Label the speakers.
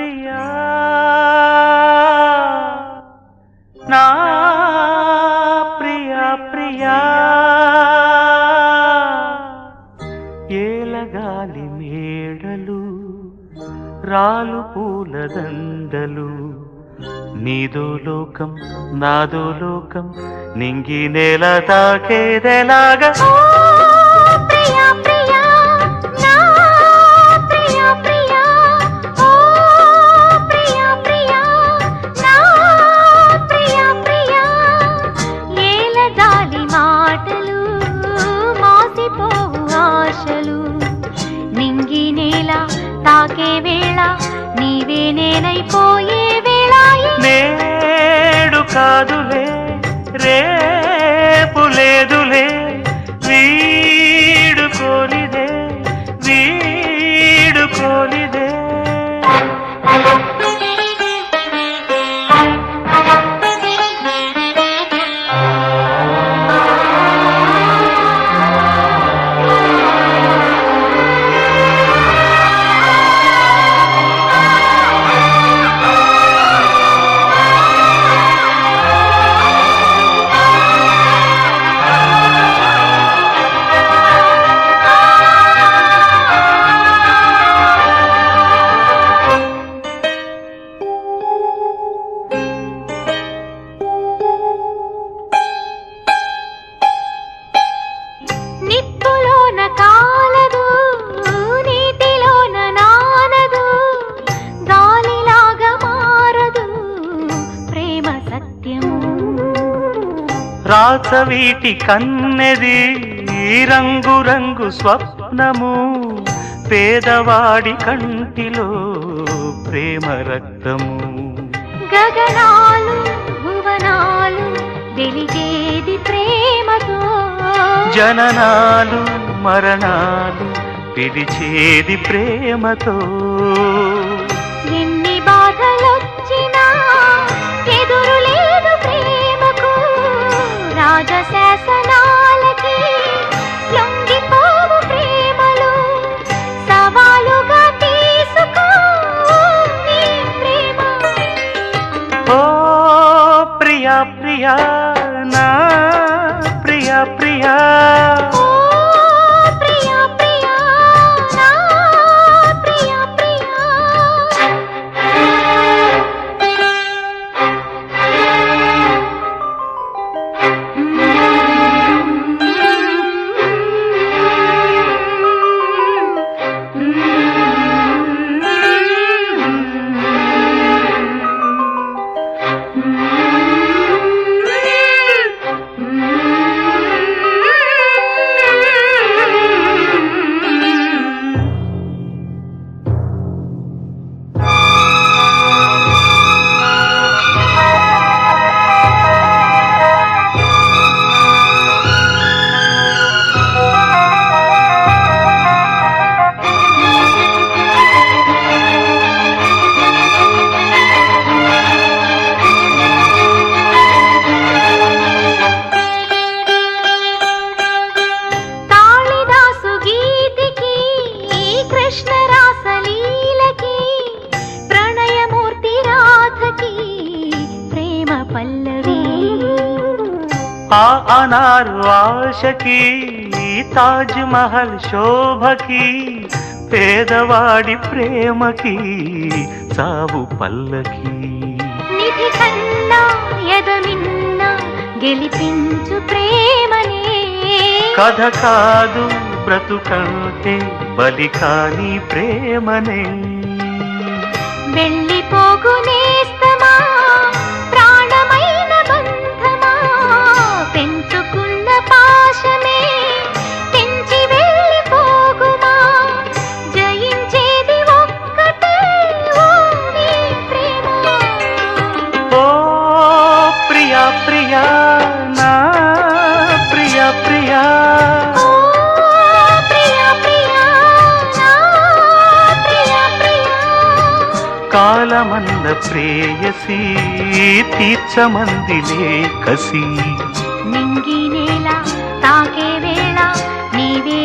Speaker 1: ప్రియా నా ప్రియా ప్రియా ఏలగాలి మేడలు రాలు పూల దండలు నీదో లోకం నాదో లోకం నింగి నేల తాకేదెలాగా
Speaker 2: నింగి నేల తాకే వేళ నీవే నేనైపోయే వేళ
Speaker 1: నేడు కాదులే రేపు లేదులే వీడుకోనిదే వీడుకోనిదే రాచవీటి కన్నెది రంగు రంగు స్వప్నము పేదవాడి కంటిలో ప్రేమ రక్తము
Speaker 2: గగనాలు భువనాలు వెలిగేది ప్రేమతో
Speaker 1: జననాలు మరణాలు పిలిచేది ప్రేమతో
Speaker 2: ఎన్ని బాధలొచ్చినా ఎదురు లేదు ప్రేమకు రాజశాసనాలకి లొంగిపోవు ప్రేమలు సవాలుగా తీసుకో నీ ప్రేమ
Speaker 1: ఓ ప్రియా ప్రియా నా ప్రియా ప్రియా ఆ అనారు ఆశకి తాజ్ మహల్ శోభకి పేదవాడి ప్రేమకి సావు పల్లకి
Speaker 2: నిధి కన్నా ఎదమిన్న గెలిపించు ప్రేమనే
Speaker 1: కథ కాదు బ్రతుకంటే బలి కాని ప్రేమనే
Speaker 2: వెళ్ళిపోగునేస్తమా ప్రాణమైన బంధమా పెంచుకున్న పాశమే తెంచి వెళ్ళిపోగుమా జయించేది ఒక్కటే ఓ నీ ప్రేమ
Speaker 1: ఓ ప్రియా ప్రియా నా ప్రియా ప్రియా కాలమన్న ప్రేయసి తీర్చమందిలే కసి
Speaker 2: నింగి నేల తాకే వేళ నీవే